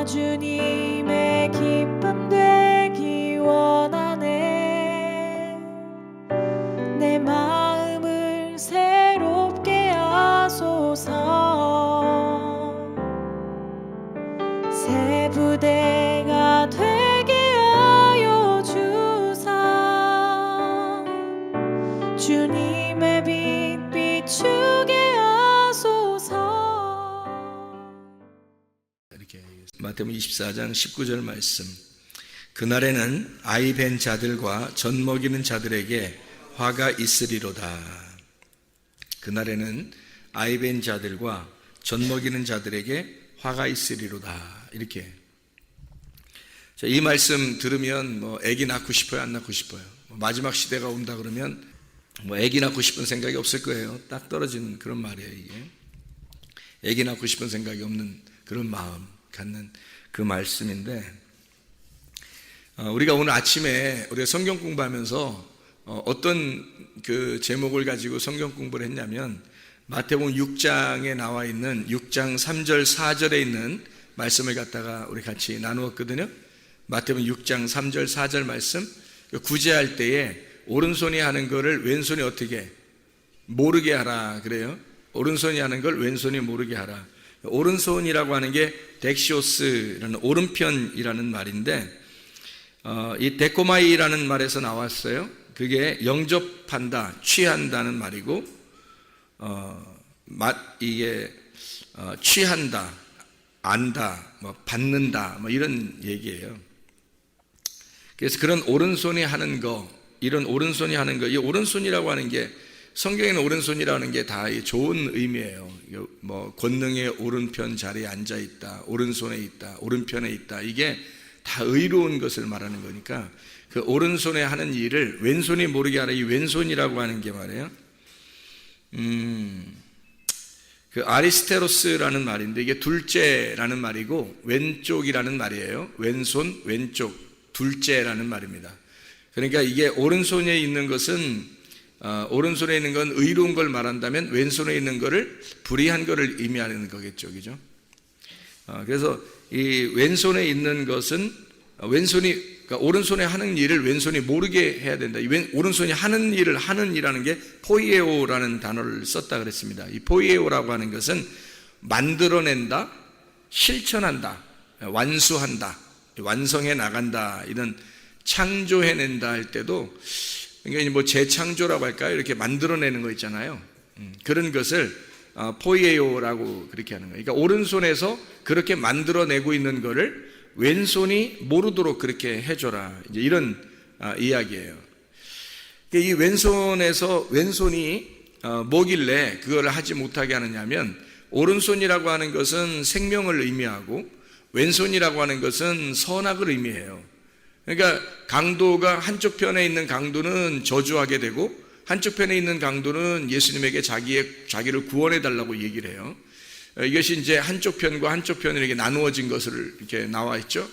주님의 기쁨 되기 원하네. 내 마음을 새롭게 하소서. 새 부대가 되게 하여 주사. 주님의 빛 비추게 하소서. 이렇게 마태복음 24장 19절 말씀. 그날에는 아이 벤 자들과 젖 먹이는 자들에게 화가 있으리로다. 그날에는 아이 벤 자들과 젖 먹이는 자들에게 화가 있으리로다. 이렇게. 자, 이 말씀 들으면 아기 낳고 싶어요, 안 낳고 싶어요? 마지막 시대가 온다 그러면 아기 낳고 싶은 생각이 없을 거예요. 딱 떨어지는 그런 말이에요, 이게. 아기 낳고 싶은 생각이 없는 그런 마음 갖는 그 말씀인데, 우리가 오늘 아침에 우리가 성경 공부하면서 어떤 그 제목을 가지고 성경 공부를 했냐면, 마태복음 6장에 나와 있는 6장 3절 4절에 있는 말씀을 갖다가 우리 같이 나누었거든요. 마태복음 6장 3절 4절 말씀, 구제할 때에 오른손이 하는 거를 왼손이 어떻게 모르게 하라 그래요. 오른손이 하는 걸 왼손이 모르게 하라. 오른손이라고 하는 게 덱시오스라는 오른편이라는 말인데, 이 데코마이라는 말에서 나왔어요. 그게 영접한다, 취한다는 말이고, 이게 취한다, 안다, 받는다, 이런 얘기예요. 그래서 그런 오른손이 하는 거, 이런 오른손이 하는 거, 이 오른손이라고 하는 게, 성경에는 오른손이라는 게 다 좋은 의미예요. 권능의 오른편 자리에 앉아 있다, 오른손에 있다, 오른편에 있다, 이게 다 의로운 것을 말하는 거니까, 그 오른손에 하는 일을 왼손이 모르게 하라. 이 왼손이라고 하는 게 말이에요. 그 아리스테로스라는 말인데, 이게 둘째라는 말이고 왼쪽이라는 말이에요. 왼손, 왼쪽, 둘째라는 말입니다. 그러니까 이게 오른손에 있는 것은, 오른손에 있는 건 의로운 걸 말한다면 왼손에 있는 거를 불의한 거를 의미하는 거겠죠, 그죠? 그래서 이 왼손에 있는 것은 그러니까 오른손에 하는 일을 왼손이 모르게 해야 된다. 오른손이 하는 일을 하는 이라는 게 포이에오라는 단어를 썼다 그랬습니다. 이 포이에오라고 하는 것은 만들어낸다, 실천한다, 완수한다, 완성해 나간다, 이런 창조해낸다 할 때도, 그러니까 재창조라고 할까요? 이렇게 만들어내는 거 있잖아요. 그런 것을 포이에오라고 그렇게 하는 거예요. 그러니까 오른손에서 그렇게 만들어내고 있는 거를 왼손이 모르도록 그렇게 해줘라. 이제 이런 이야기예요. 이 왼손이 뭐길래 그거를 하지 못하게 하느냐면, 오른손이라고 하는 것은 생명을 의미하고 왼손이라고 하는 것은 선악을 의미해요. 그러니까 강도가 한쪽 편에 있는 강도는 저주하게 되고, 한쪽 편에 있는 강도는 예수님에게 자기를 구원해 달라고 얘기를 해요. 이것이 이제 한쪽 편과 한쪽 편이 이렇게 나누어진 것을 이렇게 나와 있죠.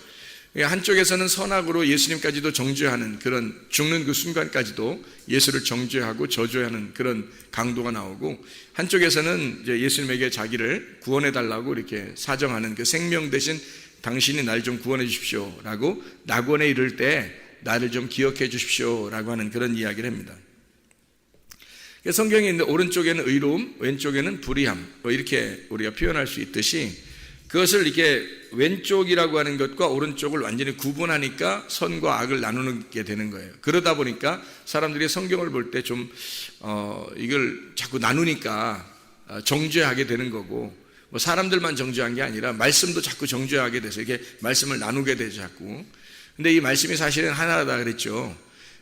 한쪽에서는 선악으로 예수님까지도 정죄하는, 그런 죽는 그 순간까지도 예수를 정죄하고 저주하는 그런 강도가 나오고, 한쪽에서는 이제 예수님에게 자기를 구원해 달라고 이렇게 사정하는, 그 생명 대신 당신이 날 좀 구원해 주십시오 라고 낙원에 이를 때 나를 좀 기억해 주십시오 라고 하는 그런 이야기를 합니다. 성경에 있는 오른쪽에는 의로움, 왼쪽에는 불의함, 이렇게 우리가 표현할 수 있듯이, 그것을 이렇게 왼쪽이라고 하는 것과 오른쪽을 완전히 구분하니까 선과 악을 나누게 되는 거예요. 그러다 보니까 사람들이 성경을 볼 때 좀 이걸 자꾸 나누니까 정죄하게 되는 거고, 사람들만 정죄한 게 아니라 말씀도 자꾸 정죄하게 돼서 이렇게 말씀을 나누게 되죠, 자꾸. 근데 이 말씀이 사실은 하나다 그랬죠.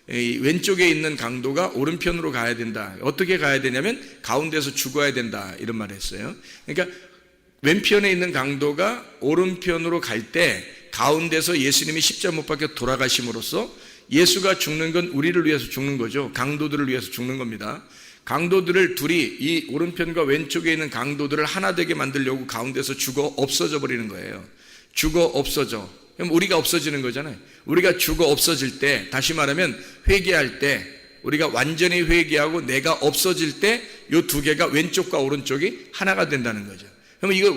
이 왼쪽에 있는 강도가 오른편으로 가야 된다. 어떻게 가야 되냐면 가운데서 죽어야 된다, 이런 말을 했어요. 그러니까 왼편에 있는 강도가 오른편으로 갈 때 가운데서 예수님이 십자가 못 박혀 돌아가심으로써 예수가 죽는 건 우리를 위해서 죽는 거죠. 강도들을 위해서 죽는 겁니다. 강도들을 둘이, 이 오른편과 왼쪽에 있는 강도들을 하나 되게 만들려고 가운데서 죽어 없어져 버리는 거예요. 죽어 없어져. 그럼 우리가 없어지는 거잖아요. 우리가 죽어 없어질 때, 다시 말하면 회개할 때, 우리가 완전히 회개하고 내가 없어질 때 이 두 개가, 왼쪽과 오른쪽이 하나가 된다는 거죠. 그러면 이거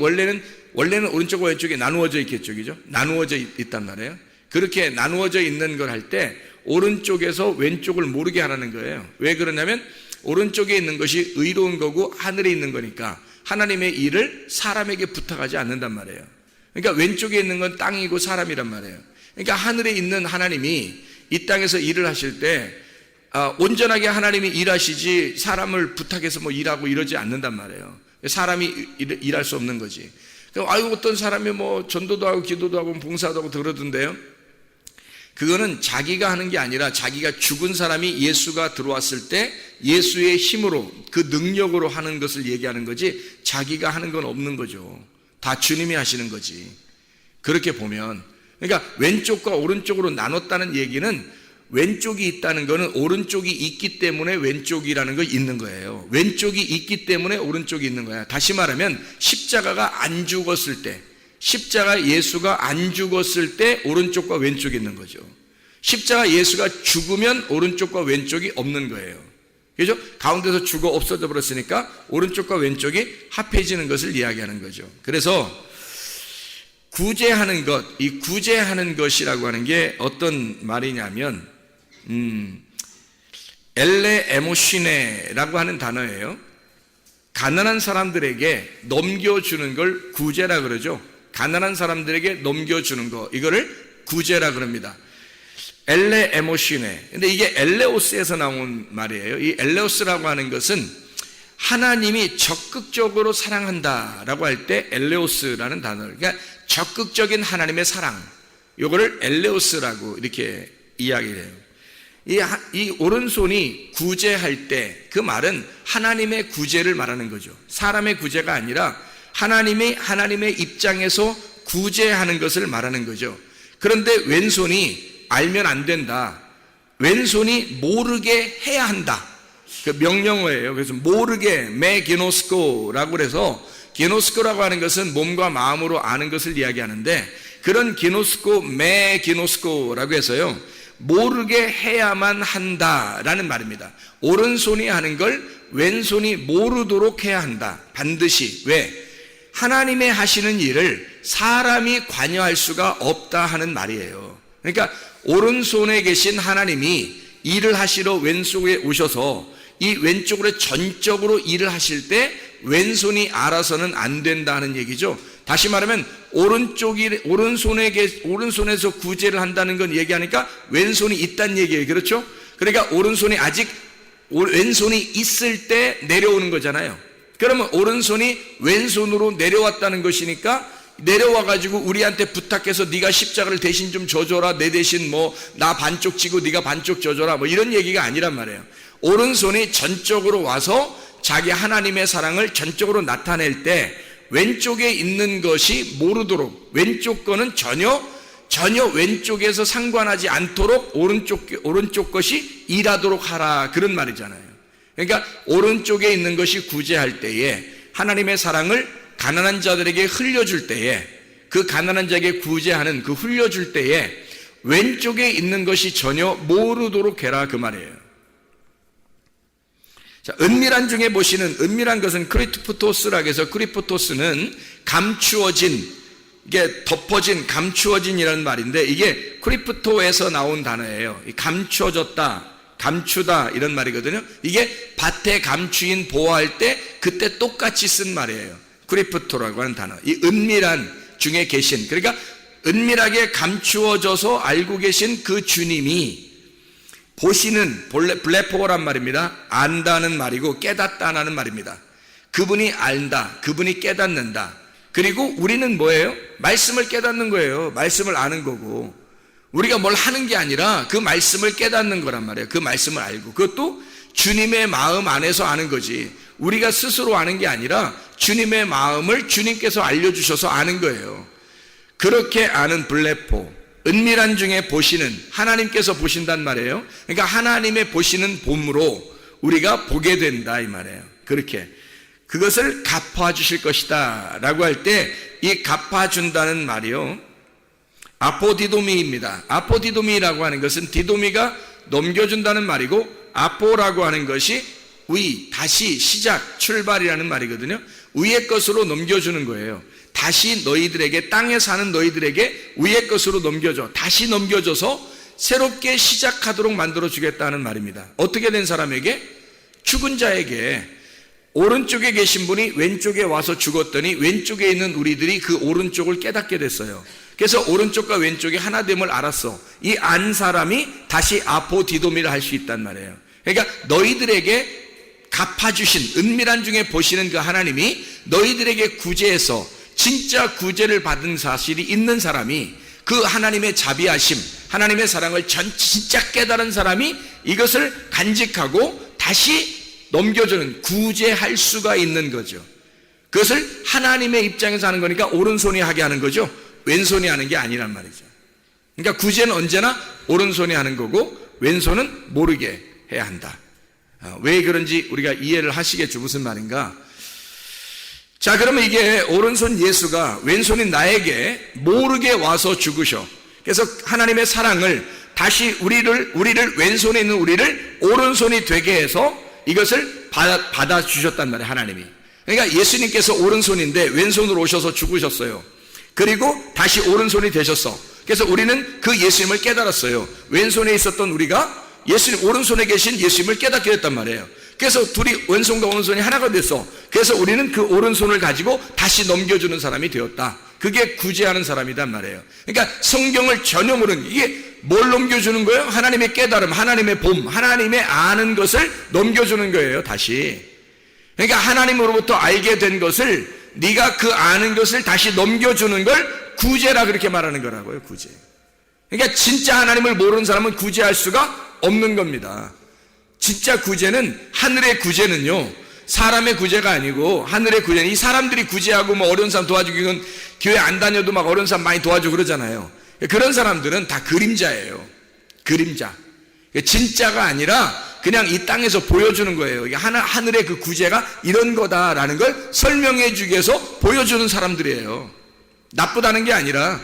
원래는 오른쪽과 왼쪽이 나누어져 있겠죠, 그죠? 나누어져 있단 말이에요. 그렇게 나누어져 있는 걸 할 때 오른쪽에서 왼쪽을 모르게 하라는 거예요. 왜 그러냐면 오른쪽에 있는 것이 의로운 거고 하늘에 있는 거니까 하나님의 일을 사람에게 부탁하지 않는단 말이에요. 그러니까 왼쪽에 있는 건 땅이고 사람이란 말이에요. 그러니까 하늘에 있는 하나님이 이 땅에서 일을 하실 때 온전하게 하나님이 일하시지 사람을 부탁해서 뭐 일하고 이러지 않는단 말이에요. 사람이 일할 수 없는 거지. 아유, 어떤 사람이 뭐 전도도 하고 기도도 하고 봉사도 하고 그러던데요. 그거는 자기가 하는 게 아니라 자기가 죽은 사람이 예수가 들어왔을 때 예수의 힘으로 그 능력으로 하는 것을 얘기하는 거지 자기가 하는 건 없는 거죠. 다 주님이 하시는 거지. 그렇게 보면 그러니까 왼쪽과 오른쪽으로 나눴다는 얘기는 왼쪽이 있다는 거는 오른쪽이 있기 때문에 왼쪽이라는 거 있는 거예요. 왼쪽이 있기 때문에 오른쪽이 있는 거야. 다시 말하면 십자가가 안 죽었을 때, 십자가 예수가 안 죽었을 때 오른쪽과 왼쪽이 있는 거죠. 십자가 예수가 죽으면 오른쪽과 왼쪽이 없는 거예요. 그죠? 가운데서 죽어 없어져 버렸으니까 오른쪽과 왼쪽이 합해지는 것을 이야기하는 거죠. 그래서 구제하는 것, 이 구제하는 것이라고 하는 게 어떤 말이냐면 엘레 에모시네라고 하는 단어예요. 가난한 사람들에게 넘겨주는 걸 구제라 그러죠. 가난한 사람들에게 넘겨주는 거, 이거를 구제라 그럽니다. 엘레 에모시네. 근데 이게 엘레오스에서 나온 말이에요. 이 엘레오스라고 하는 것은 하나님이 적극적으로 사랑한다라고 할 때 엘레오스라는 단어를, 그러니까 적극적인 하나님의 사랑, 요거를 엘레오스라고 이렇게 이야기를 해요. 이 오른손이 구제할 때 그 말은 하나님의 구제를 말하는 거죠. 사람의 구제가 아니라 하나님이 하나님의 입장에서 구제하는 것을 말하는 거죠. 그런데 왼손이 알면 안 된다. 왼손이 모르게 해야 한다. 그 명령어예요. 그래서 모르게 메기노스코라고 해서, 기노스코라고 하는 것은 몸과 마음으로 아는 것을 이야기하는데, 그런 기노스코 메기노스코라고 해서요, 모르게 해야만 한다라는 말입니다. 오른손이 하는 걸 왼손이 모르도록 해야 한다. 반드시. 왜? 하나님의 하시는 일을 사람이 관여할 수가 없다 하는 말이에요. 그러니까 오른손에 계신 하나님이 일을 하시러 왼쪽에 오셔서 이 왼쪽으로 전적으로 일을 하실 때 왼손이 알아서는 안 된다는 얘기죠. 다시 말하면 오른손에서 구제를 한다는 건 얘기하니까 왼손이 있다는 얘기예요. 그렇죠? 그러니까 왼손이 있을 때 내려오는 거잖아요. 그러면 오른손이 왼손으로 내려왔다는 것이니까 내려와가지고 우리한테 부탁해서 네가 십자가를 대신 좀 져줘라, 내 대신 뭐 나 반쪽 지고 네가 반쪽 져줘라, 뭐 이런 얘기가 아니란 말이에요. 오른손이 전적으로 와서 자기 하나님의 사랑을 전적으로 나타낼 때 왼쪽에 있는 것이 모르도록, 왼쪽 거는 전혀 왼쪽에서 상관하지 않도록 오른쪽 것이 일하도록 하라, 그런 말이잖아요. 그러니까 오른쪽에 있는 것이 구제할 때에 하나님의 사랑을 가난한 자들에게 흘려줄 때에, 그 가난한 자에게 구제하는 그 흘려줄 때에 왼쪽에 있는 것이 전혀 모르도록 해라, 그 말이에요. 자, 은밀한 중에 보시는, 은밀한 것은 크리프토스라고 해서, 크리프토스는 감추어진, 이게 덮어진, 감추어진이라는 말인데, 이게 크리프토에서 나온 단어예요. 감추어졌다, 감추다, 이런 말이거든요. 이게 밭에 감추인 보호할 때 그때 똑같이 쓴 말이에요. 크리프토라고 하는 단어. 이 은밀한 중에 계신, 그러니까 은밀하게 감추어져서 알고 계신 그 주님이 보시는, 블레포란 말입니다. 안다는 말이고 깨닫다는 말입니다. 그분이 안다, 그분이 깨닫는다. 그리고 우리는 뭐예요? 말씀을 깨닫는 거예요. 말씀을 아는 거고, 우리가 뭘 하는 게 아니라 그 말씀을 깨닫는 거란 말이에요. 그 말씀을 알고, 그것도 주님의 마음 안에서 아는 거지, 우리가 스스로 아는 게 아니라 주님의 마음을 주님께서 알려주셔서 아는 거예요. 그렇게 아는 블레포, 은밀한 중에 보시는, 하나님께서 보신단 말이에요. 그러니까 하나님의 보시는 봄으로 우리가 보게 된다, 이 말이에요. 그렇게 그것을 갚아주실 것이다 라고 할 때, 이 갚아준다는 말이요, 아포디도미입니다. 아포디도미라고 하는 것은, 디도미가 넘겨준다는 말이고, 아포라고 하는 것이 다시, 시작, 출발이라는 말이거든요. 위의 것으로 넘겨주는 거예요. 다시 너희들에게, 땅에 사는 너희들에게 위의 것으로 넘겨줘. 다시 넘겨줘서 새롭게 시작하도록 만들어주겠다는 말입니다. 어떻게 된 사람에게? 죽은 자에게. 오른쪽에 계신 분이 왼쪽에 와서 죽었더니 왼쪽에 있는 우리들이 그 오른쪽을 깨닫게 됐어요. 그래서 오른쪽과 왼쪽이 하나됨을 알았어. 이 안 사람이 다시 아포디도미를 할 수 있단 말이에요. 그러니까 너희들에게 갚아주신, 은밀한 중에 보시는 그 하나님이 너희들에게 구제해서 진짜 구제를 받은 사실이 있는 사람이, 그 하나님의 자비하심, 하나님의 사랑을 진짜 깨달은 사람이 이것을 간직하고 다시 넘겨주는, 구제할 수가 있는 거죠. 그것을 하나님의 입장에서 하는 거니까 오른손이 하게 하는 거죠. 왼손이 하는 게 아니란 말이죠. 그러니까 구제는 언제나 오른손이 하는 거고 왼손은 모르게 해야 한다. 왜 그런지 우리가 이해를 하시겠죠. 무슨 말인가? 자, 그러면 이게 오른손 예수가 왼손인 나에게 모르게 와서 죽으셔. 그래서 하나님의 사랑을 다시 우리를 왼손에 있는 우리를 오른손이 되게 해서 이것을 받아주셨단 말이에요. 하나님이. 그러니까 예수님께서 오른손인데 왼손으로 오셔서 죽으셨어요. 그리고 다시 오른손이 되셨어. 그래서 우리는 그 예수님을 깨달았어요. 왼손에 있었던 우리가 예수님, 오른손에 계신 예수님을 깨닫게 됐단 말이에요. 그래서 둘이 왼손과 오른손이 하나가 됐어. 그래서 우리는 그 오른손을 가지고 다시 넘겨주는 사람이 되었다. 그게 구제하는 사람이란 말이에요. 그러니까 성경을 전형으로는 이게 뭘 넘겨주는 거예요? 하나님의 깨달음, 하나님의 봄, 하나님의 아는 것을 넘겨주는 거예요. 다시. 그러니까 하나님으로부터 알게 된 것을, 네가 그 아는 것을 다시 넘겨주는 걸 구제라 그렇게 말하는 거라고요. 구제. 그러니까 진짜 하나님을 모르는 사람은 구제할 수가 없는 겁니다. 진짜 구제는, 하늘의 구제는요, 사람의 구제가 아니고 하늘의 구제는, 이 사람들이 구제하고 뭐 어려운 사람 도와주기, 이건 교회 안 다녀도 막 어려운 사람 많이 도와주고 그러잖아요. 그런 사람들은 다 그림자예요. 그림자. 진짜가 아니라 그냥 이 땅에서 보여주는 거예요. 이게 하늘의 그 구제가 이런 거다라는 걸 설명해 주기 위해서 보여주는 사람들이에요. 나쁘다는 게 아니라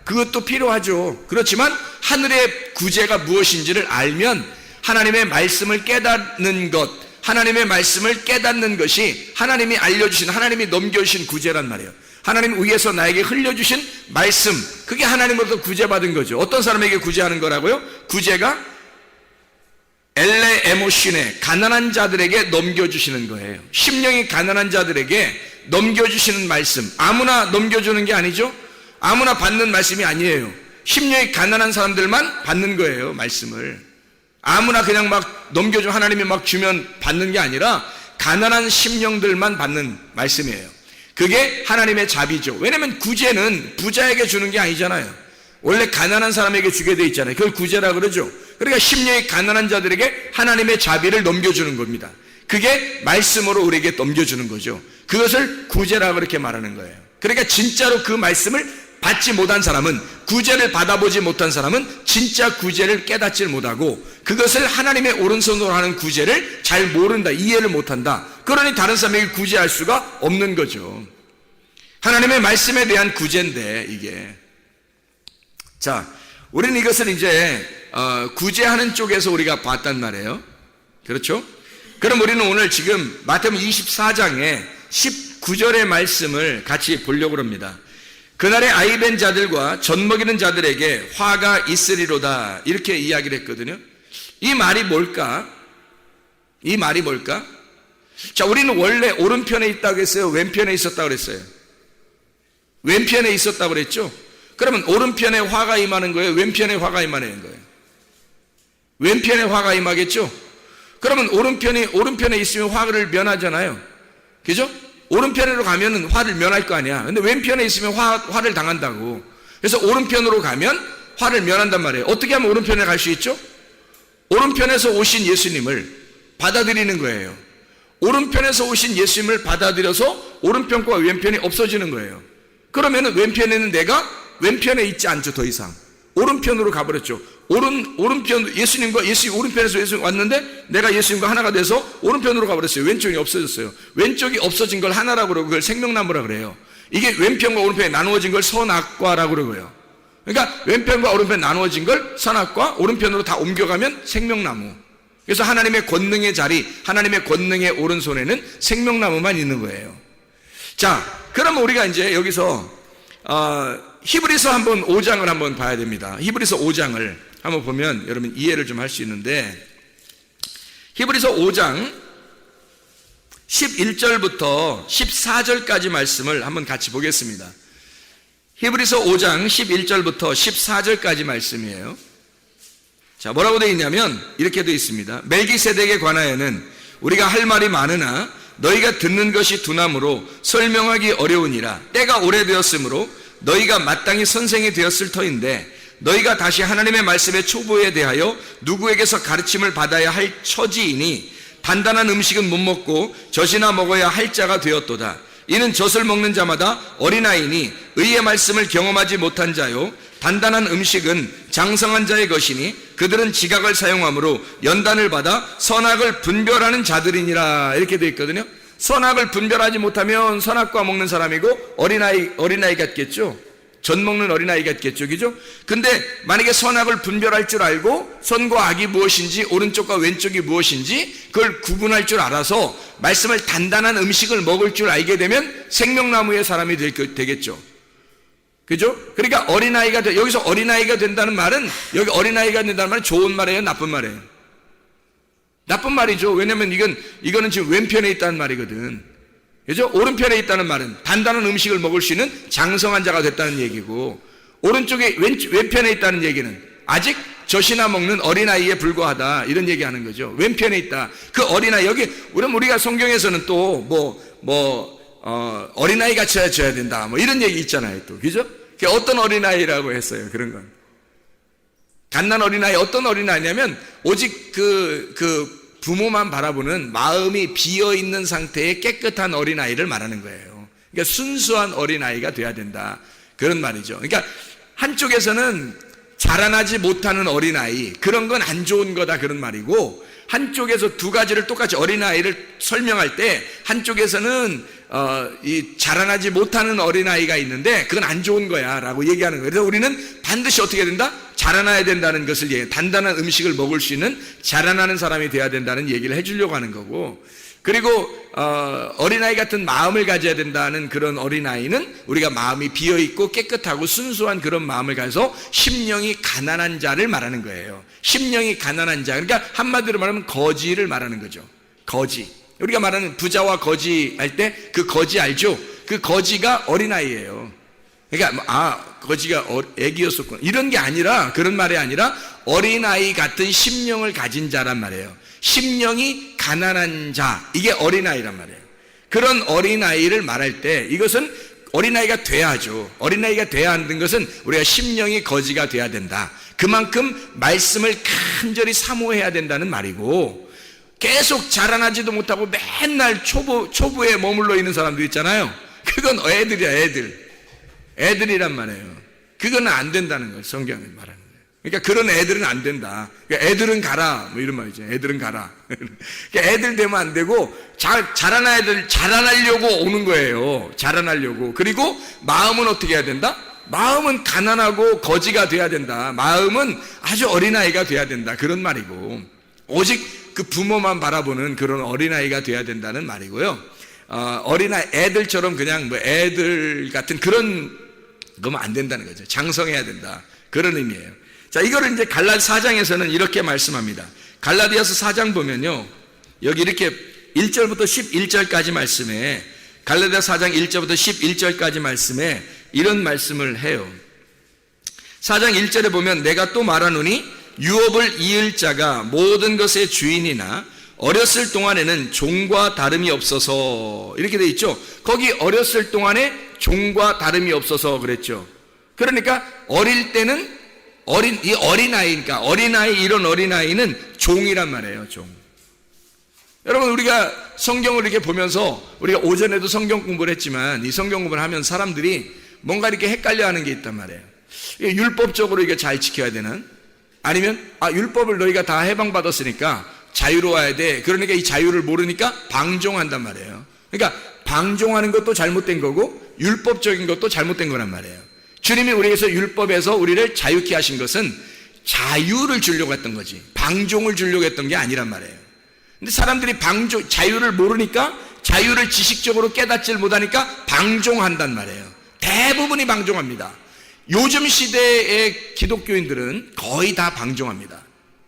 그것도 필요하죠. 그렇지만 하늘의 구제가 무엇인지를 알면 하나님의 말씀을 깨닫는 것, 하나님의 말씀을 깨닫는 것이 하나님이 알려주신, 하나님이 넘겨주신 구제란 말이에요. 하나님 위에서 나에게 흘려주신 말씀, 그게 하나님으로부터 구제받은 거죠. 어떤 사람에게 구제하는 거라고요? 구제가 엘레 에모신에, 가난한 자들에게 넘겨주시는 거예요. 심령이 가난한 자들에게 넘겨주시는 말씀, 아무나 넘겨주는 게 아니죠. 아무나 받는 말씀이 아니에요. 심령이 가난한 사람들만 받는 거예요. 말씀을 아무나 그냥 막 넘겨주면, 하나님이 막 주면 받는 게 아니라 가난한 심령들만 받는 말씀이에요. 그게 하나님의 자비죠. 왜냐하면 구제는 부자에게 주는 게 아니잖아요. 원래 가난한 사람에게 주게 돼 있잖아요. 그걸 구제라 그러죠. 그러니까 심령이 가난한 자들에게 하나님의 자비를 넘겨주는 겁니다. 그게 말씀으로 우리에게 넘겨주는 거죠. 그것을 구제라 그렇게 말하는 거예요. 그러니까 진짜로 그 말씀을 받지 못한 사람은, 구제를 받아보지 못한 사람은 진짜 구제를 깨닫지 못하고 그것을 하나님의 오른손으로 하는 구제를 잘 모른다, 이해를 못한다. 그러니 다른 사람에게 구제할 수가 없는 거죠. 하나님의 말씀에 대한 구제인데 이게. 자, 우리는 이것을 이제 구제하는 쪽에서 우리가 봤단 말이에요. 그렇죠? 그럼 우리는 오늘 지금 마태복음 24장에 19절의 말씀을 같이 보려고 합니다. 그날에 아이벤 자들과 젖먹이는 자들에게 화가 있으리로다, 이렇게 이야기를 했거든요. 이 말이 뭘까? 이 말이 뭘까? 자, 우리는 원래 오른편에 있다고 했어요? 왼편에 있었다고 그랬어요? 왼편에 있었다고 그랬죠? 그러면 오른편에 화가 임하는 거예요? 왼편에 화가 임하는 거예요? 왼편에 화가 임하겠죠? 그러면 오른편에 있으면 화를 면하잖아요. 그죠? 오른편으로 가면은 화를 면할 거 아니야. 근데 왼편에 있으면 화를 당한다고. 그래서 오른편으로 가면 화를 면한단 말이에요. 어떻게 하면 오른편에 갈 수 있죠? 오른편에서 오신 예수님을 받아들이는 거예요. 오른편에서 오신 예수님을 받아들여서 오른편과 왼편이 없어지는 거예요. 그러면은 왼편에는 내가 왼편에 있지 않죠. 더 이상 오른편으로 가버렸죠. 오른편, 예수님 오른편에서 예수님 왔는데 내가 예수님과 하나가 돼서 오른편으로 가버렸어요. 왼쪽이 없어졌어요. 왼쪽이 없어진 걸 하나라고 그러고 그걸 생명나무라 그래요. 이게 왼편과 오른편이 나누어진 걸 선악과라고 그러고요. 그러니까 왼편과 오른편 나누어진 걸 선악과, 오른편으로 다 옮겨가면 생명나무. 그래서 하나님의 권능의 자리, 하나님의 권능의 오른손에는 생명나무만 있는 거예요. 자, 그러면 우리가 이제 여기서 히브리서 한번 5장을 한번 봐야 됩니다. 히브리서 5장을 한번 보면 여러분 이해를 좀 할 수 있는데, 히브리서 5장 11절부터 14절까지 말씀을 한번 같이 보겠습니다. 히브리서 5장 11절부터 14절까지 말씀이에요. 자, 뭐라고 되어 있냐면 이렇게 되어 있습니다. 멜기세덱에 관하여는 우리가 할 말이 많으나 너희가 듣는 것이 둔함으로 설명하기 어려우니라. 때가 오래되었으므로 너희가 마땅히 선생이 되었을 터인데, 너희가 다시 하나님의 말씀의 초보에 대하여 누구에게서 가르침을 받아야 할 처지이니 단단한 음식은 못 먹고 젖이나 먹어야 할 자가 되었도다. 이는 젖을 먹는 자마다 어린아이니 의의 말씀을 경험하지 못한 자요, 단단한 음식은 장성한 자의 것이니 그들은 지각을 사용함으로 연단을 받아 선악을 분별하는 자들이니라. 이렇게 되어 있거든요. 선악을 분별하지 못하면 선악과 먹는 사람이고 어린아이 같겠죠. 젖 먹는 어린아이 같겠죠. 그죠? 근데 만약에 선악을 분별할 줄 알고 선과 악이 무엇인지 오른쪽과 왼쪽이 무엇인지 그걸 구분할 줄 알아서 말씀을 단단한 음식을 먹을 줄 알게 되면 생명나무의 사람이 되겠죠. 그죠? 그러니까 여기서 어린아이가 된다는 말은, 여기 어린아이가 된다는 말은 좋은 말이에요, 나쁜 말이에요? 나쁜 말이죠. 왜냐면 이거는 지금 왼편에 있다는 말이거든. 그죠? 오른편에 있다는 말은 단단한 음식을 먹을 수 있는 장성한 자가 됐다는 얘기고, 오른쪽에 왼편에 있다는 얘기는 아직 젖이나 먹는 어린아이에 불과하다, 이런 얘기하는 거죠. 왼편에 있다. 그 어린아이, 여기 우리가 성경에서는 또 어린아이 같이 해줘야 된다, 뭐 이런 얘기 있잖아요, 또. 그죠? 어떤 어린아이라고 했어요, 그런 건. 갓난 어린아이, 어떤 어린아이냐면 오직 그 부모만 바라보는 마음이 비어있는 상태의 깨끗한 어린아이를 말하는 거예요. 그러니까 순수한 어린아이가 돼야 된다, 그런 말이죠. 그러니까 한쪽에서는 자라나지 못하는 어린아이, 그런 건 안 좋은 거다, 그런 말이고, 한쪽에서 두 가지를 똑같이 어린아이를 설명할 때 한쪽에서는 이 자라나지 못하는 어린아이가 있는데 그건 안 좋은 거야 라고 얘기하는 거예요. 그래서 우리는 반드시 어떻게 된다? 자라나야 된다는 것을 얘기해요. 단단한 음식을 먹을 수 있는 자라나는 사람이 돼야 된다는 얘기를 해주려고 하는 거고, 그리고 어린아이 같은 마음을 가져야 된다는 그런 어린아이는 우리가 마음이 비어있고 깨끗하고 순수한 그런 마음을 가져서 심령이 가난한 자를 말하는 거예요. 심령이 가난한 자, 그러니까 한마디로 말하면 거지를 말하는 거죠. 거지. 우리가 말하는 부자와 거지 할 때 그 거지 알죠? 그 거지가 어린아이예요. 그러니까 거지가 애기였었구나, 이런 게 아니라, 그런 말이 아니라 어린아이 같은 심령을 가진 자란 말이에요. 심령이 가난한 자, 이게 어린아이란 말이에요. 그런 어린아이를 말할 때 이것은 어린아이가 돼야죠. 어린아이가 돼야 하는 것은 우리가 심령이 거지가 돼야 된다, 그만큼 말씀을 간절히 사모해야 된다는 말이고, 계속 자라나지도 못하고 맨날 초보에 머물러 있는 사람들 있잖아요. 그건 애들이야, 애들이란 말이에요. 그거는 안 된다는 거예요, 성경이 말하는 거예요. 그러니까 그런 애들은 안 된다. 그러니까 애들은 가라, 뭐 이런 말이죠. 애들은 가라. 그러니까 애들 되면 안 되고, 자라나려고 오는 거예요. 자라나려고. 그리고 마음은 어떻게 해야 된다? 마음은 가난하고 거지가 돼야 된다. 마음은 아주 어린아이가 돼야 된다, 그런 말이고, 오직 그 부모만 바라보는 그런 어린아이가 돼야 된다는 말이고요. 애들처럼 그냥 애들 같은 그런 거면 안 된다는 거죠. 장성해야 된다, 그런 의미예요. 자, 이거를 이제 갈라디아 4장에서는 이렇게 말씀합니다. 갈라디아서 4장 보면요, 여기 이렇게 1절부터 11절까지 말씀에, 갈라디아 4장 1절부터 11절까지 말씀에 이런 말씀을 해요. 4장 1절에 보면 내가 또 말하노니 유업을 이을 자가 모든 것의 주인이나 어렸을 동안에는 종과 다름이 없어서, 이렇게 돼 있죠. 거기 어렸을 동안에 종과 다름이 없어서 그랬죠. 그러니까 어릴 때는 이 어린아이니까, 이런 어린아이는 종이란 말이에요, 종. 여러분, 우리가 성경을 이렇게 보면서, 우리가 오전에도 성경 공부를 했지만 이 성경 공부를 하면 사람들이 뭔가 이렇게 헷갈려 하는 게 있단 말이에요. 이게 율법적으로 이게 잘 지켜야 되는, 아니면 율법을 너희가 다 해방받았으니까 자유로워야 돼, 그러니까 이 자유를 모르니까 방종한단 말이에요. 그러니까 방종하는 것도 잘못된 거고 율법적인 것도 잘못된 거란 말이에요. 주님이 우리에게서 율법에서 우리를 자유케 하신 것은 자유를 주려고 했던 거지, 방종을 주려고 했던 게 아니란 말이에요. 근데 사람들이 자유를 모르니까 자유를 지식적으로 깨닫질 못하니까 방종한단 말이에요. 대부분이 방종합니다. 요즘 시대의 기독교인들은 거의 다 방종합니다.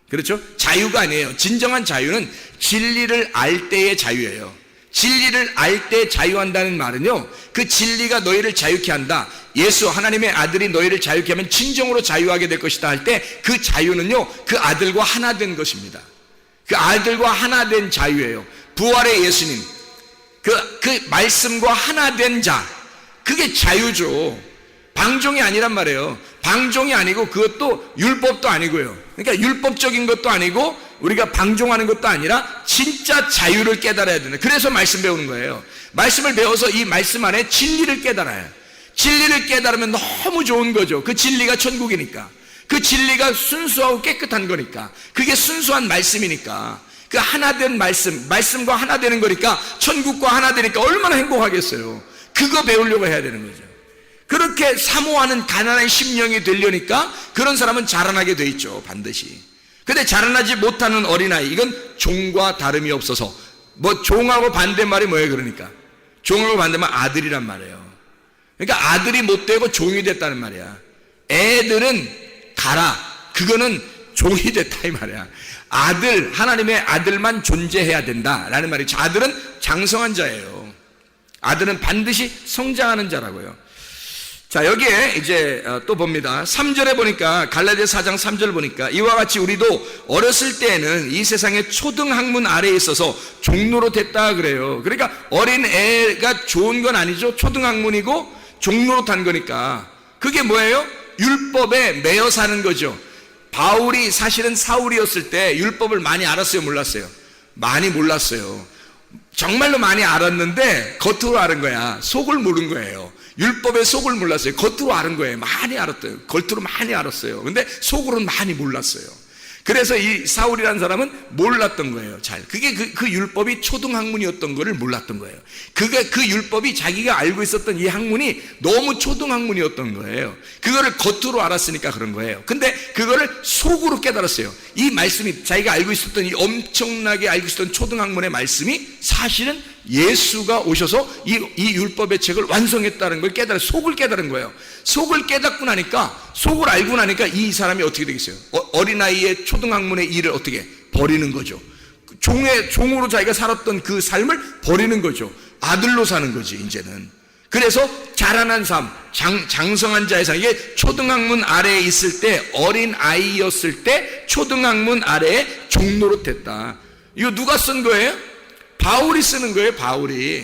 그렇죠? 자유가 아니에요. 진정한 자유는 진리를 알 때의 자유예요. 진리를 알 때 자유한다는 말은요, 그 진리가 너희를 자유케 한다. 예수 하나님의 아들이 너희를 자유케 하면 진정으로 자유하게 될 것이다 할 때 그 자유는요, 그 아들과 하나 된 것입니다. 그 아들과 하나 된 자유예요. 부활의 예수님, 그 말씀과 하나 된 자, 그게 자유죠. 방종이 아니란 말이에요. 방종이 아니고 그것도 율법도 아니고요. 그러니까 율법적인 것도 아니고 우리가 방종하는 것도 아니라 진짜 자유를 깨달아야 된다. 그래서 말씀 배우는 거예요. 말씀을 배워서 이 말씀 안에 진리를 깨달아요. 진리를 깨달으면 너무 좋은 거죠. 그 진리가 천국이니까. 그 진리가 순수하고 깨끗한 거니까. 그게 순수한 말씀이니까. 그 하나 된 말씀과 하나 되는 거니까, 천국과 하나 되니까 얼마나 행복하겠어요. 그거 배우려고 해야 되는 거죠. 그렇게 사모하는 가난한 심령이 되려니까 그런 사람은 자라나게 돼 있죠, 반드시. 근데 자라나지 못하는 어린아이, 이건 종과 다름이 없어서, 뭐 종하고 반대말이 뭐예요? 그러니까 종하고 반대말 아들이란 말이에요. 그러니까 아들이 못 되고 종이 됐다는 말이야. 애들은 가라, 그거는 종이 됐다 이 말이야. 아들, 하나님의 아들만 존재해야 된다라는 말이죠. 아들은 장성한 자예요. 아들은 반드시 성장하는 자라고요. 자, 여기에 이제 또 봅니다. 3절에 보니까, 갈라디아 4장 3절 보니까, 이와 같이 우리도 어렸을 때에는 이 세상의 초등학문 아래에 있어서 종로로 됐다 그래요. 그러니까 어린 애가 좋은 건 아니죠. 초등학문이고 종로로 탄 거니까. 그게 뭐예요? 율법에 매여 사는 거죠. 바울이 사실은 사울이었을 때 율법을 많이 알았어요, 몰랐어요? 많이 몰랐어요. 정말로 많이 알았는데 겉으로 아는 거야. 속을 모른 거예요. 율법의 속을 몰랐어요. 겉으로 아는 거예요. 많이 알았대요. 겉으로 많이 알았어요. 근데 속으로는 많이 몰랐어요. 그래서 이 사울이라는 사람은 몰랐던 거예요. 잘. 그게 그 율법이 초등학문이었던 거를 몰랐던 거예요. 그 율법이 자기가 알고 있었던 이 학문이 너무 초등학문이었던 거예요. 그거를 겉으로 알았으니까 그런 거예요. 근데 그거를 속으로 깨달았어요. 이 말씀이, 자기가 알고 있었던 이 엄청나게 알고 있었던 초등학문의 말씀이 사실은 예수가 오셔서 이 율법의 책을 완성했다는 걸 깨달아, 속을 깨달은 거예요. 속을 깨닫고 나니까, 속을 알고 나니까 이 사람이 어떻게 되겠어요? 어린아이의 초등학문의 일을 어떻게 버리는 거죠. 종으로 자기가 살았던 그 삶을 버리는 거죠. 아들로 사는 거지, 이제는. 그래서 자라난 삶, 장성한 자의 삶, 이게 초등학문 아래에 있을 때, 어린 아이였을 때 초등학문 아래에 종로로 됐다. 이거 누가 쓴 거예요? 바울이 쓰는 거예요. 바울이.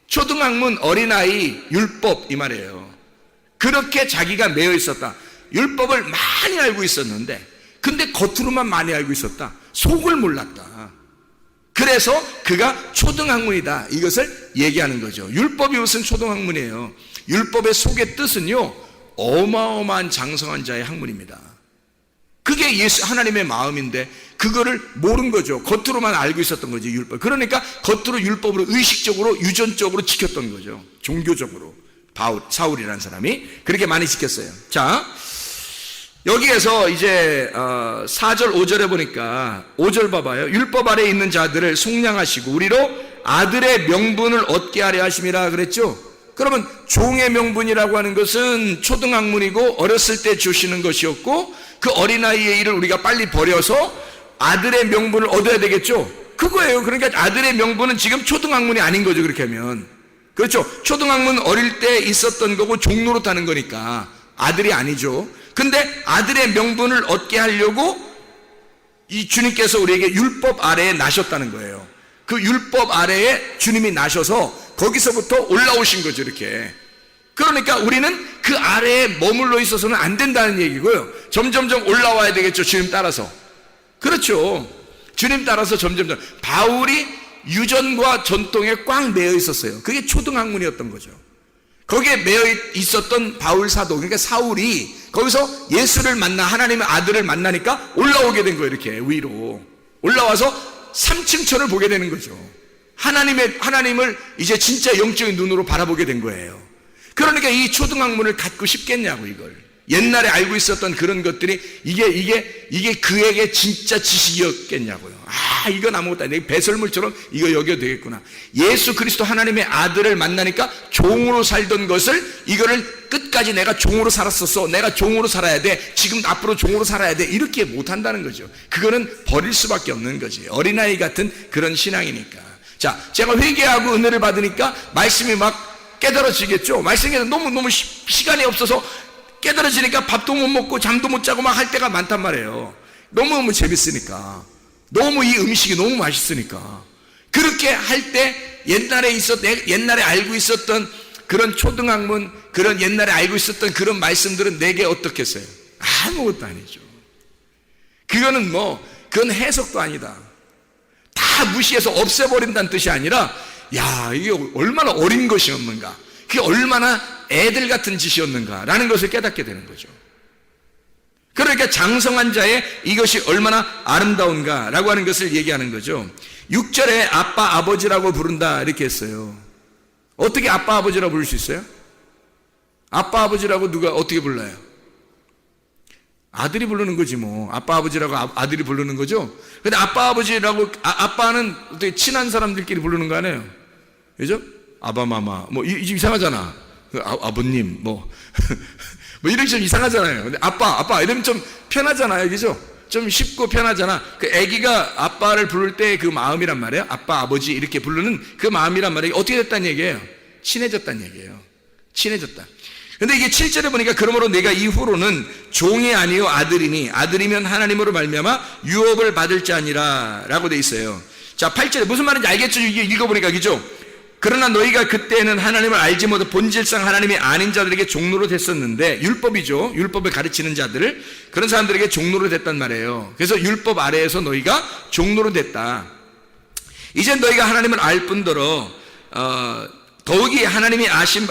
초등학문, 어린아이, 율법 이 말이에요. 그렇게 자기가 매여 있었다. 율법을 많이 알고 있었는데, 근데 겉으로만 많이 알고 있었다. 속을 몰랐다. 그래서 그가 초등학문이다, 이것을 얘기하는 거죠. 율법이 무슨 초등학문이에요? 율법의 속의 뜻은요, 어마어마한 장성한 자의 학문입니다. 그게 예수 하나님의 마음인데 그거를 모른 거죠. 겉으로만 알고 있었던 거지, 율법. 그러니까 겉으로 율법으로 의식적으로 유전적으로 지켰던 거죠. 종교적으로. 사울이라는 사람이 그렇게 많이 지켰어요. 자, 여기에서 이제 4절 5절에 보니까, 5절 봐봐요. 율법 아래에 있는 자들을 속량하시고 우리로 아들의 명분을 얻게 하려 하심이라 그랬죠. 그러면 종의 명분이라고 하는 것은 초등학문이고 어렸을 때 주시는 것이었고, 그 어린아이의 일을 우리가 빨리 버려서 아들의 명분을 얻어야 되겠죠. 그거예요. 그러니까 아들의 명분은 지금 초등학문이 아닌 거죠, 그렇게 하면. 그렇죠. 초등학문 어릴 때 있었던 거고 종로로 타는 거니까 아들이 아니죠. 근데 아들의 명분을 얻게 하려고 이 주님께서 우리에게 율법 아래에 나셨다는 거예요. 그 율법 아래에 주님이 나셔서 거기서부터 올라오신 거죠, 이렇게. 그러니까 우리는 그 아래에 머물러 있어서는 안 된다는 얘기고요. 점점점 올라와야 되겠죠, 주님 따라서. 그렇죠. 주님 따라서 점점점. 바울이 유전과 전통에 꽉 매여 있었어요. 그게 초등학문이었던 거죠. 거기에 매여 있었던 바울 사도, 그러니까 사울이 거기서 예수를 만나, 하나님의 아들을 만나니까 올라오게 된 거예요. 이렇게 위로 올라와서 3층천을 보게 되는 거죠. 하나님을 이제 진짜 영적인 눈으로 바라보게 된 거예요. 그러니까 이 초등학문을 갖고 싶겠냐고, 이걸. 옛날에 알고 있었던 그런 것들이 이게 그에게 진짜 지식이었겠냐고요. 이건 아무것도 아니야. 배설물처럼 이거 여겨도 되겠구나. 예수 그리스도 하나님의 아들을 만나니까 종으로 살던 것을 이거를 끝까지 내가 종으로 살았었어. 내가 종으로 살아야 돼. 지금 앞으로 종으로 살아야 돼. 이렇게 못한다는 거죠. 그거는 버릴 수밖에 없는 거지. 어린아이 같은 그런 신앙이니까. 자, 제가 회개하고 은혜를 받으니까 말씀이 막 깨달아지겠죠. 말씀이 너무 시간이 없어서 깨달아지니까 밥도 못 먹고 잠도 못 자고 막 할 때가 많단 말이에요. 너무 재밌으니까. 너무 이 음식이 너무 맛있으니까. 그렇게 할 때 옛날에 알고 있었던 그런 초등학문, 그런 옛날에 알고 있었던 그런 말씀들은 내게 어떻겠어요? 아무것도 아니죠. 그건 해석도 아니다. 다 무시해서 없애버린다는 뜻이 아니라, 야, 이게 얼마나 어린 것이었는가. 그게 얼마나 애들 같은 짓이었는가라는 것을 깨닫게 되는 거죠. 그러니까 장성한 자의 이것이 얼마나 아름다운가라고 하는 것을 얘기하는 거죠. 6절에 아빠, 아버지라고 부른다 이렇게 했어요. 어떻게 아빠, 아버지라고 부를 수 있어요? 아빠, 아버지라고 누가 어떻게 불러요? 아들이 부르는 거지 뭐. 아빠, 아버지라고 아들이 부르는 거죠. 근데 아빠, 아버지라고 아빠는 어떻게 친한 사람들끼리 부르는 거 아니에요? 그죠? 아바마마 뭐 이상하잖아. 아버님 뭐 이렇게 좀 이상하잖아요. 근데 아빠 이러면 좀 편하잖아요. 그죠? 좀 쉽고 편하잖아. 그 아기가 아빠를 부를 때 그 마음이란 말이에요. 아빠, 아버지 이렇게 부르는 그 마음이란 말이에요. 어떻게 됐다는 얘기예요? 친해졌다는 얘기예요. 친해졌다. 근데 이게 7절에 보니까 그러므로 내가 이후로는 종이 아니요 아들이니 아들이면 하나님으로 말미암아 유업을 받을 자니라 라고 돼 있어요. 자, 8절에 무슨 말인지 알겠죠? 이게 읽어보니까. 그죠? 그러나 너희가 그때는 하나님을 알지 못해 본질상 하나님이 아닌 자들에게 종로로 됐었는데, 율법이죠. 율법을 가르치는 자들을, 그런 사람들에게 종로로 됐단 말이에요. 그래서 율법 아래에서 너희가 종로로 됐다. 이제 너희가 하나님을 알 뿐더러 더욱이 하나님이 아신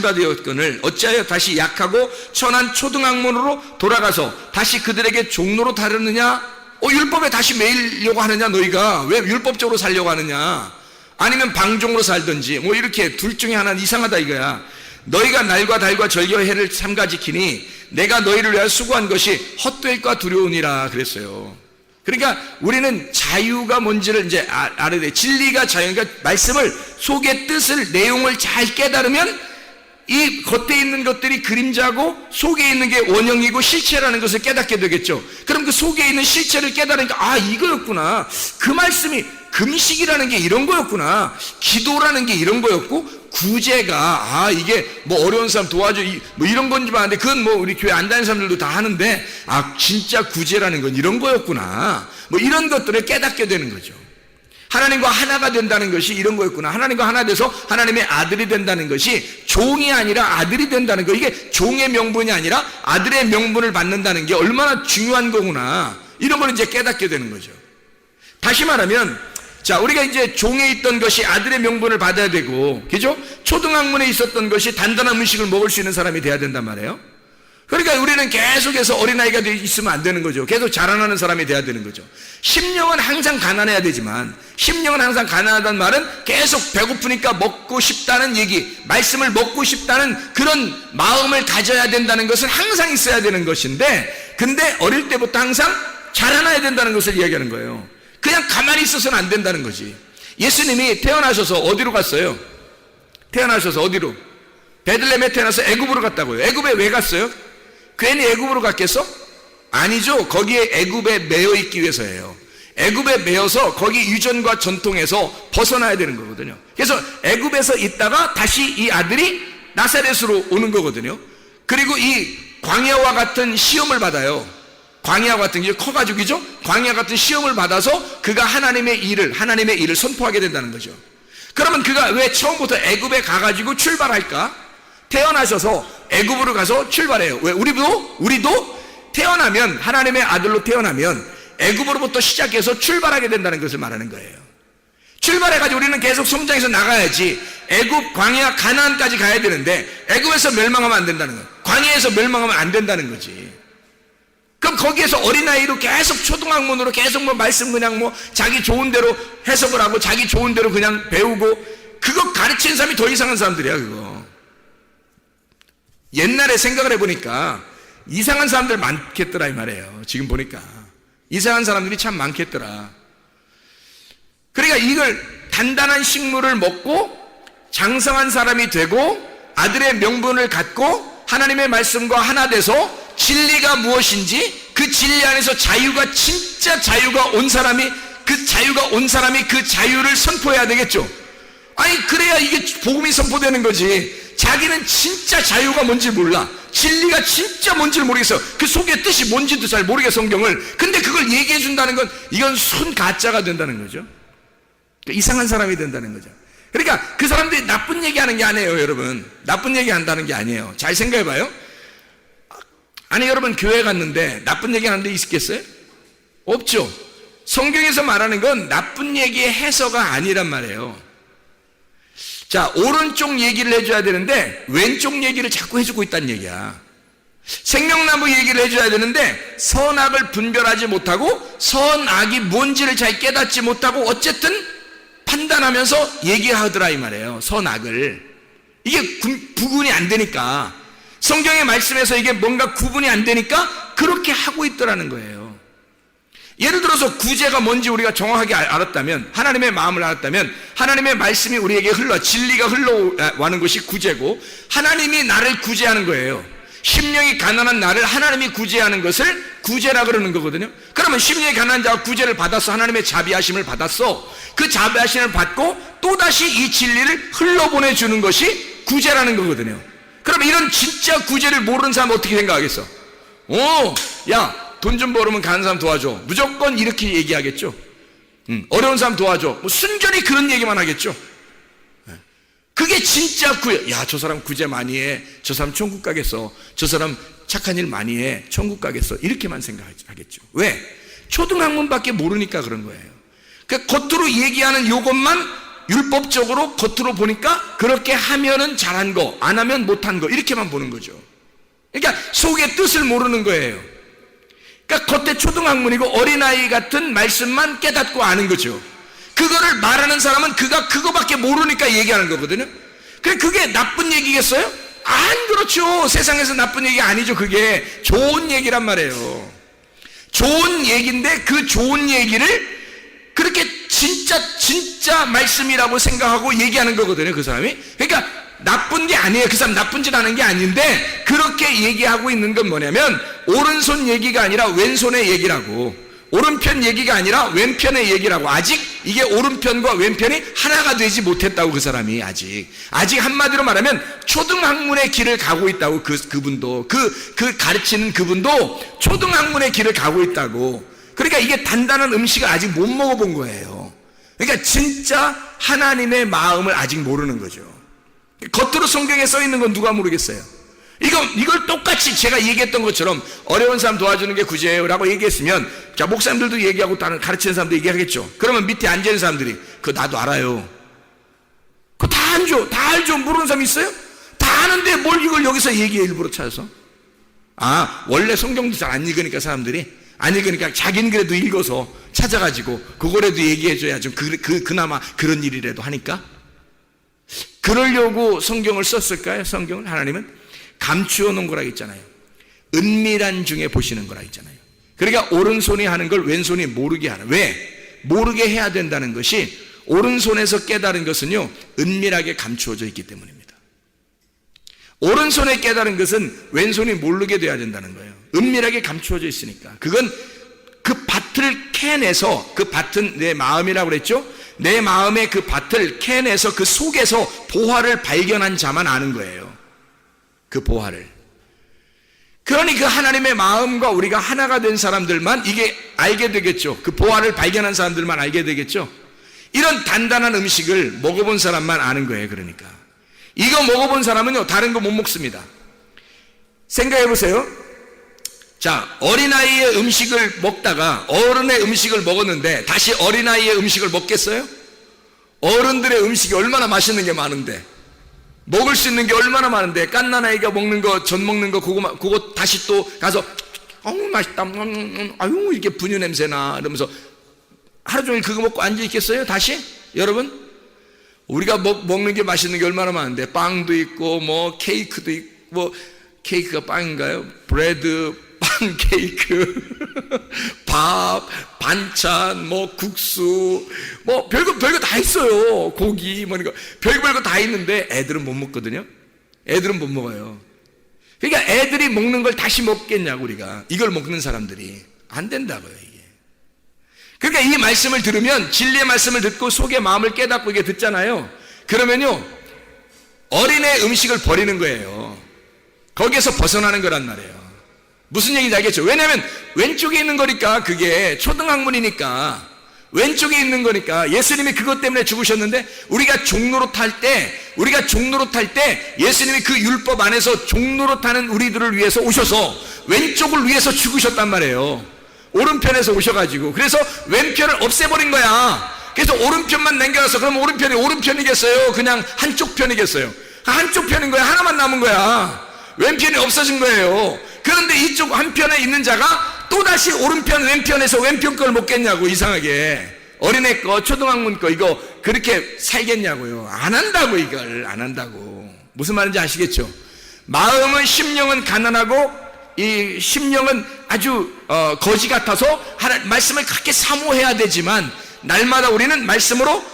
바 되었거늘 어찌하여 다시 약하고 천한 초등학문으로 돌아가서 다시 그들에게 종로로 다르느냐? 율법에 다시 매이려고 하느냐? 너희가 왜 율법적으로 살려고 하느냐? 아니면 방종으로 살든지 뭐 이렇게 둘 중에 하나는 이상하다 이거야. 너희가 날과 달과 절기와 해를 삼가 지키니 내가 너희를 위하여 수고한 것이 헛될까 두려우니라 그랬어요. 그러니까 우리는 자유가 뭔지를 이제 알아야 돼. 진리가 자유니까 말씀을, 속의 뜻을, 내용을 잘 깨달으면 이 겉에 있는 것들이 그림자고 속에 있는 게 원형이고 실체라는 것을 깨닫게 되겠죠. 그럼 그 속에 있는 실체를 깨달으니까 이거였구나. 그 말씀이 금식이라는 게 이런 거였구나. 기도라는 게 이런 거였고, 구제가 이게 뭐 어려운 사람 도와줘 뭐 이런 건지 봤는데, 그건 뭐 우리 교회 안 다니는 사람들도 다 하는데, 진짜 구제라는 건 이런 거였구나. 뭐 이런 것들을 깨닫게 되는 거죠. 하나님과 하나가 된다는 것이 이런 거였구나. 하나님과 하나 돼서 하나님의 아들이 된다는 것이 종이 아니라 아들이 된다는 거. 이게 종의 명분이 아니라 아들의 명분을 받는다는 게 얼마나 중요한 거구나. 이런 걸 이제 깨닫게 되는 거죠. 다시 말하면, 자, 우리가 이제 종에 있던 것이 아들의 명분을 받아야 되고, 그죠? 초등학문에 있었던 것이 단단한 음식을 먹을 수 있는 사람이 돼야 된단 말이에요. 그러니까 우리는 계속해서 어린아이가 있으면 안 되는 거죠. 계속 자라나는 사람이 돼야 되는 거죠. 심령은 항상 가난해야 되지만, 심령은 항상 가난하다는 말은 계속 배고프니까 먹고 싶다는 얘기, 말씀을 먹고 싶다는 그런 마음을 가져야 된다는 것은 항상 있어야 되는 것인데, 근데 어릴 때부터 항상 자라나야 된다는 것을 이야기하는 거예요. 그냥 가만히 있어서는 안 된다는 거지. 예수님이 태어나셔서 어디로 갔어요? 태어나셔서 어디로? 베들레헴에 태어나서 애굽으로 갔다고요. 애굽에 왜 갔어요? 괜히 애굽으로 갔겠어? 아니죠. 거기에 애굽에 매여 있기 위해서예요. 애굽에 매여서 거기 유전과 전통에서 벗어나야 되는 거거든요. 그래서 애굽에서 있다가 다시 이 아들이 나사렛으로 오는 거거든요. 그리고 이 광야와 같은 시험을 받아요. 광야 같은 게 커가지고죠. 광야 같은 시험을 받아서 그가 하나님의 일을 선포하게 된다는 거죠. 그러면 그가 왜 처음부터 애굽에 가가지고 출발할까? 태어나셔서 애굽으로 가서 출발해요. 왜? 우리도 태어나면, 하나님의 아들로 태어나면 애굽으로부터 시작해서 출발하게 된다는 것을 말하는 거예요. 출발해가지고 우리는 계속 성장해서 나가야지. 애굽, 광야, 가나안까지 가야 되는데 애굽에서 멸망하면 안 된다는 거예요. 광야에서 멸망하면 안 된다는 거지. 그럼 거기에서 어린아이로 계속 초등학문으로 계속 뭐 말씀 그냥 뭐 자기 좋은 대로 해석을 하고 자기 좋은 대로 그냥 배우고, 그거 가르치는 사람이 더 이상한 사람들이야. 그거 옛날에 생각을 해보니까 이상한 사람들 많겠더라 이 말이에요. 지금 보니까 이상한 사람들이 참 많겠더라. 그러니까 이걸 단단한 식물을 먹고 장성한 사람이 되고 아들의 명분을 갖고 하나님의 말씀과 하나 돼서 진리가 무엇인지 그 진리 안에서 자유가 진짜 자유가 온 사람이 그 자유를 선포해야 되겠죠. 아니 그래야 이게 복음이 선포되는 거지. 자기는 진짜 자유가 뭔지 몰라. 진리가 진짜 뭔지를 모르겠어. 그 속의 뜻이 뭔지도 잘 모르게 성경을. 근데 그걸 얘기해 준다는 건 이건 순 가짜가 된다는 거죠. 이상한 사람이 된다는 거죠. 그러니까 그 사람들이 나쁜 얘기하는 게 아니에요, 여러분. 나쁜 얘기한다는 게 아니에요. 잘 생각해봐요. 아니 여러분 교회 갔는데 나쁜 얘기하는 데 있겠어요? 없죠. 성경에서 말하는 건 나쁜 얘기의 해서가 아니란 말이에요. 자, 오른쪽 얘기를 해줘야 되는데 왼쪽 얘기를 자꾸 해주고 있다는 얘기야. 생명나무 얘기를 해줘야 되는데 선악을 분별하지 못하고 선악이 뭔지를 잘 깨닫지 못하고 어쨌든 판단하면서 얘기하더라 이 말이에요. 선악을. 이게 구분이 안 되니까, 성경의 말씀에서 이게 뭔가 구분이 안 되니까 그렇게 하고 있더라는 거예요. 예를 들어서 구제가 뭔지 우리가 정확하게 알았다면, 하나님의 마음을 알았다면, 하나님의 말씀이 우리에게 진리가 흘러와는 것이 구제고, 하나님이 나를 구제하는 거예요. 심령이 가난한 나를 하나님이 구제하는 것을 구제라 그러는 거거든요. 그러면 심령이 가난한 자가 구제를 받았어. 하나님의 자비하심을 받았어. 그 자비하심을 받고 또다시 이 진리를 흘러보내주는 것이 구제라는 거거든요. 그러면 이런 진짜 구제를 모르는 사람은 어떻게 생각하겠어? 야, 돈 좀 벌으면 가는 사람 도와줘. 무조건 이렇게 얘기하겠죠. 어려운 사람 도와줘. 뭐 순전히 그런 얘기만 하겠죠. 그게 진짜 구제. 야, 저 사람 구제 많이 해. 저 사람 천국 가겠어. 저 사람 착한 일 많이 해. 천국 가겠어. 이렇게만 생각하겠죠. 왜? 초등학문밖에 모르니까 그런 거예요. 그러니까 겉으로 얘기하는 요것만 율법적으로 겉으로 보니까 그렇게 하면은 잘한 거, 안 하면 못한 거, 이렇게만 보는 거죠. 그러니까 속의 뜻을 모르는 거예요. 그러니까 겉에 초등학문이고 어린아이 같은 말씀만 깨닫고 아는 거죠. 그거를 말하는 사람은 그거밖에 모르니까 얘기하는 거거든요. 그게 나쁜 얘기겠어요? 안 그렇죠. 세상에서 나쁜 얘기 아니죠. 그게 좋은 얘기란 말이에요. 좋은 얘기인데 그 좋은 얘기를 그렇게 진짜 말씀이라고 생각하고 얘기하는 거거든요, 그 사람이. 그러니까 나쁜 게 아니에요. 그 사람 나쁜 짓 하는 게 아닌데 그렇게 얘기하고 있는 건 뭐냐면 오른손 얘기가 아니라 왼손의 얘기라고, 오른편 얘기가 아니라 왼편의 얘기라고. 아직 이게 오른편과 왼편이 하나가 되지 못했다고, 그 사람이 아직 한마디로 말하면 초등학문의 길을 가고 있다고. 그분도 그 가르치는 그분도 초등학문의 길을 가고 있다고. 그러니까 이게 단단한 음식을 아직 못 먹어본 거예요. 그러니까 진짜 하나님의 마음을 아직 모르는 거죠. 겉으로 성경에 써 있는 건 누가 모르겠어요. 이걸 똑같이 제가 얘기했던 것처럼 어려운 사람 도와주는 게 구제예요 라고 얘기했으면, 자, 목사님들도 얘기하고 다른 가르치는 사람도 얘기하겠죠. 그러면 밑에 앉아있는 사람들이 그거 나도 알아요. 그거 다 알죠. 모르는 사람 있어요? 다 아는데 뭘 이걸 여기서 얘기해, 일부러 찾아서. 원래 성경도 잘 안 읽으니까 사람들이 안 읽으니까 자기는 그래도 읽어서 찾아가지고 그거라도 얘기해줘야 좀 그나마 그런 일이라도 하니까. 그러려고 성경을 썼을까요? 성경을 하나님은 감추어 놓은 거라 했잖아요. 은밀한 중에 보시는 거라 했잖아요. 그러니까 오른손이 하는 걸 왼손이 모르게 하는. 왜? 모르게 해야 된다는 것이, 오른손에서 깨달은 것은요, 은밀하게 감추어져 있기 때문입니다. 오른손에 깨달은 것은 왼손이 모르게 돼야 된다는 거예요. 은밀하게 감추어져 있으니까. 그건 그 밭을 캐내서, 그 밭은 내 마음이라고 그랬죠? 내 마음의 그 밭을 캐내서 그 속에서 보화를 발견한 자만 아는 거예요. 그 보화를. 그러니 그 하나님의 마음과 우리가 하나가 된 사람들만 이게 알게 되겠죠. 그 보화를 발견한 사람들만 알게 되겠죠. 이런 단단한 음식을 먹어본 사람만 아는 거예요. 그러니까 이거 먹어본 사람은요, 다른 거 못 먹습니다. 생각해 보세요. 자, 어린아이의 음식을 먹다가 어른의 음식을 먹었는데 다시 어린아이의 음식을 먹겠어요? 어른들의 음식이 얼마나 맛있는 게 많은데, 먹을 수 있는 게 얼마나 많은데, 갓난아이가 먹는 거, 전 먹는 거, 그거 다시 또 가서 어우 맛있다, 아유 이렇게 분유 냄새나 이러면서 하루 종일 그거 먹고 앉아 있겠어요? 다시? 여러분, 우리가 먹는 게 맛있는 게 얼마나 많은데, 빵도 있고 뭐 케이크도 있고, 뭐 케이크가 빵인가요? 브레드, 빵, 케이크 밥, 반찬, 뭐 국수, 뭐 별거 다 있어요. 고기, 뭐 이거 별거 다 있는데 애들은 못 먹거든요. 애들은 못 먹어요. 그러니까 애들이 먹는 걸 다시 먹겠냐고 우리가. 이걸 먹는 사람들이 안 된다고요 이게. 그러니까 이 말씀을 들으면 진리의 말씀을 듣고 속의 마음을 깨닫고 이게 듣잖아요. 그러면요 어린애 음식을 버리는 거예요. 거기에서 벗어나는 거란 말이에요. 무슨 얘기인지 알겠죠? 왜냐하면 왼쪽에 있는 거니까, 그게 초등학문이니까 왼쪽에 있는 거니까. 예수님이 그것 때문에 죽으셨는데 우리가 종로로 탈 때 예수님이 그 율법 안에서 종로로 타는 우리들을 위해서 오셔서 왼쪽을 위해서 죽으셨단 말이에요. 오른편에서 오셔가지고. 그래서 왼편을 없애버린 거야. 그래서 오른편만 남겨놔서, 그럼 오른편이 오른편이겠어요? 그냥 한쪽 편이겠어요? 한쪽 편인 거야. 하나만 남은 거야. 왼편이 없어진 거예요. 그런데 이쪽 한편에 있는 자가 또다시 오른편 왼편에서 왼편 걸 먹겠냐고. 이상하게 어린애 거, 초등학문 거 이거 그렇게 살겠냐고요. 안 한다고. 이걸 안 한다고. 무슨 말인지 아시겠죠? 마음은, 심령은 가난하고 이 심령은 아주 거지 같아서 말씀을 그렇게 사모해야 되지만, 날마다 우리는 말씀으로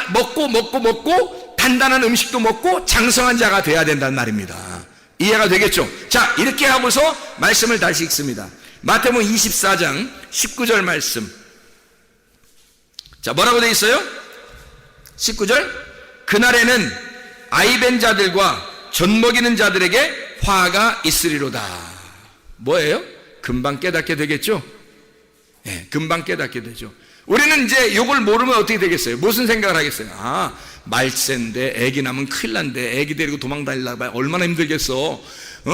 먹고 단단한 음식도 먹고 장성한 자가 돼야 된다는 말입니다. 이해가 되겠죠? 자, 이렇게 하고서 말씀을 다시 읽습니다. 마태복음 24장 19절 말씀. 자, 뭐라고 되어 있어요? 19절. 그날에는 아이벤 자들과 젖먹이는 자들에게 화가 있으리로다. 뭐예요? 금방 깨닫게 되겠죠? 네, 금방 깨닫게 되죠. 우리는 이제 이걸 모르면 어떻게 되겠어요? 무슨 생각을 하겠어요? 아, 말세인데 애기 낳으면 큰일 난데 애기 데리고 도망 다니려고 얼마나 힘들겠어.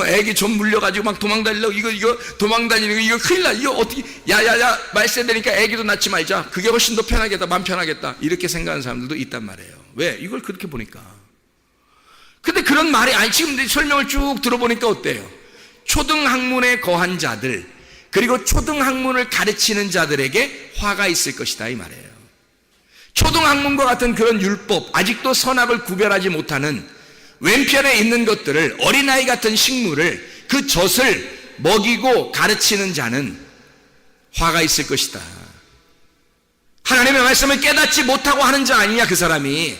애기 좀 물려가지고 막 도망 다니려고 이거 도망 다니는 거 이거 큰일 나. 이거 어떻게, 야야야, 말세 되니까 애기도 낳지 말자. 그게 훨씬 더 편하겠다, 마음 편하겠다. 이렇게 생각하는 사람들도 있단 말이에요. 왜? 이걸 그렇게 보니까. 근데 그런 말이 아니, 지금 설명을 쭉 들어보니까 어때요? 초등학문에 거한 자들, 그리고 초등학문을 가르치는 자들에게 화가 있을 것이다 이 말이에요. 초등학문과 같은 그런 율법, 아직도 선악을 구별하지 못하는 왼편에 있는 것들을, 어린아이 같은 식물을, 그 젖을 먹이고 가르치는 자는 화가 있을 것이다. 하나님의 말씀을 깨닫지 못하고 하는 자 아니냐 그 사람이.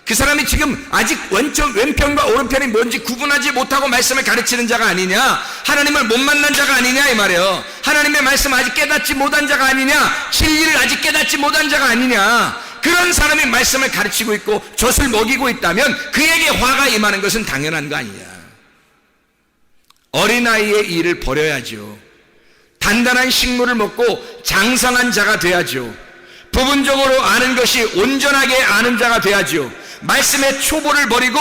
그 사람이 지금 아직 왼편과 오른편이 뭔지 구분하지 못하고 말씀을 가르치는 자가 아니냐, 하나님을 못 만난 자가 아니냐 이 말이에요. 하나님의 말씀 아직 깨닫지 못한 자가 아니냐, 진리를 아직 깨닫지 못한 자가 아니냐. 그런 사람이 말씀을 가르치고 있고 젖을 먹이고 있다면 그에게 화가 임하는 것은 당연한 거 아니냐. 어린아이의 일을 버려야죠. 단단한 식물을 먹고 장성한 자가 돼야죠. 부분적으로 아는 것이 온전하게 아는 자가 돼야죠. 말씀의 초보를 버리고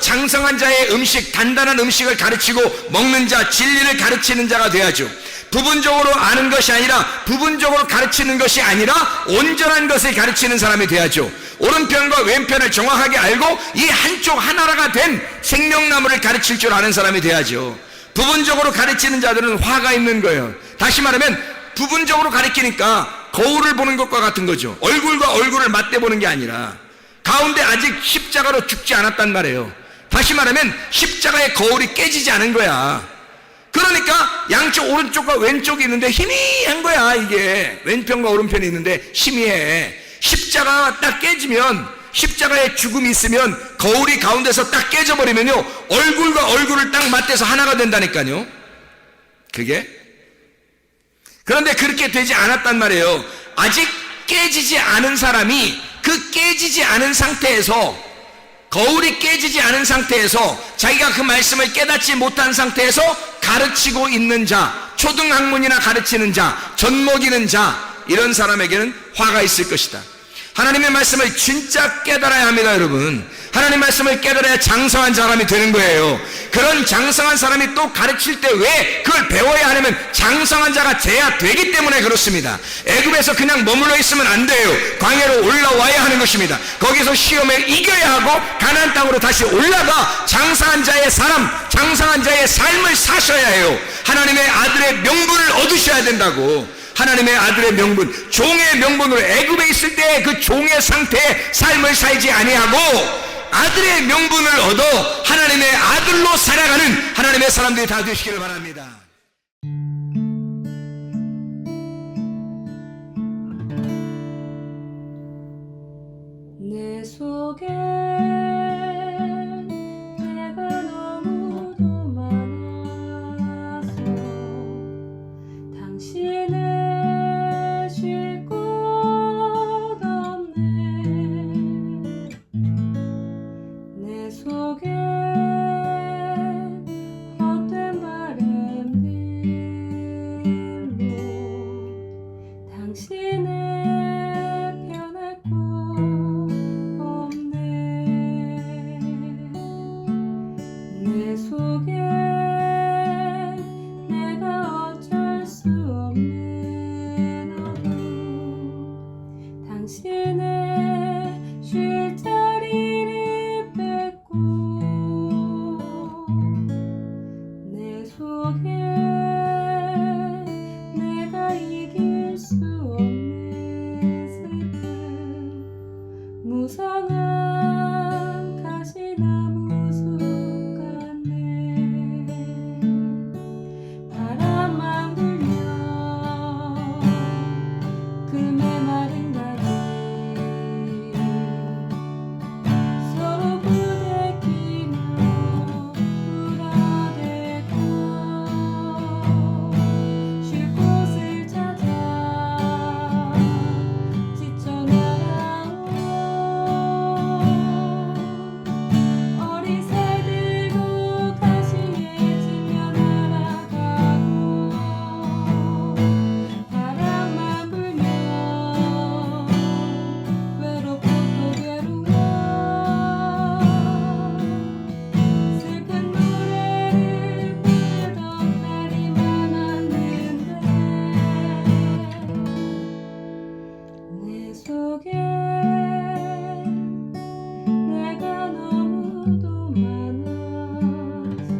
장성한 자의 음식, 단단한 음식을 가르치고 먹는 자, 진리를 가르치는 자가 돼야죠. 부분적으로 아는 것이 아니라, 부분적으로 가르치는 것이 아니라 온전한 것을 가르치는 사람이 돼야죠. 오른편과 왼편을 정확하게 알고 이 한쪽 하나가 된 생명나무를 가르칠 줄 아는 사람이 돼야죠. 부분적으로 가르치는 자들은 화가 있는 거예요. 다시 말하면 부분적으로 가르치니까 거울을 보는 것과 같은 거죠. 얼굴과 얼굴을 맞대보는 게 아니라 가운데 아직 십자가로 죽지 않았단 말이에요. 다시 말하면 십자가의 거울이 깨지지 않은 거야. 그러니까 양쪽 오른쪽과 왼쪽이 있는데 희미한 거야. 이게 왼편과 오른편이 있는데 희미해. 십자가가 딱 깨지면, 십자가의 죽음이 있으면 거울이 가운데서 딱 깨져버리면요, 얼굴과 얼굴을 딱 맞대서 하나가 된다니까요. 그게. 그런데 그렇게 되지 않았단 말이에요. 아직 깨지지 않은 사람이 그 깨지지 않은 상태에서, 거울이 깨지지 않은 상태에서, 자기가 그 말씀을 깨닫지 못한 상태에서 가르치고 있는 자, 초등학문이나 가르치는 자, 젖먹이는 자, 이런 사람에게는 화가 있을 것이다. 하나님의 말씀을 진짜 깨달아야 합니다, 여러분. 하나님의 말씀을 깨달아야 장성한 사람이 되는 거예요. 그런 장성한 사람이 또 가르칠 때 왜 그걸 배워야 하냐면 장성한 자가 돼야 되기 때문에 그렇습니다. 애굽에서 그냥 머물러 있으면 안 돼요. 광야로 올라와야 하는 것입니다. 거기서 시험에 이겨야 하고 가나안 땅으로 다시 올라가 장성한 자의 사람, 장성한 자의 삶을 사셔야 해요. 하나님의 아들의 명분을 얻으셔야 된다고. 하나님의 아들의 명분, 종의 명분으로 애굽에 있을 때 그 종의 상태의 삶을 살지 아니하고 아들의 명분을 얻어 하나님의 아들로 살아가는 하나님의 사람들이 다 되시기를 바랍니다. 속에 내가 너무도 많아서 당신을 쉴 곳 없네. 내 속에 헛된 바램들로 당신을 내 속에 내가 어쩔 수 없는 어둠 당신의 쉴 자리를 뺏고 내 속에 내가 이길 수 없는 슬픔 무성한 가시나무 바람만 불면 그 메마른 가지 서로 부대끼며 울어대고 쉴 곳을 찾아 지쳐 날아온 어리새들도 가시에 지며 날아가고 바람만 불면 외롭고 또 괴로워 슬픈 노래를 부르던 날이 많았는데 내 속에 내가 너무도 많아서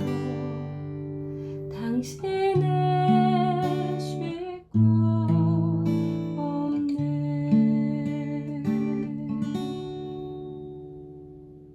당신을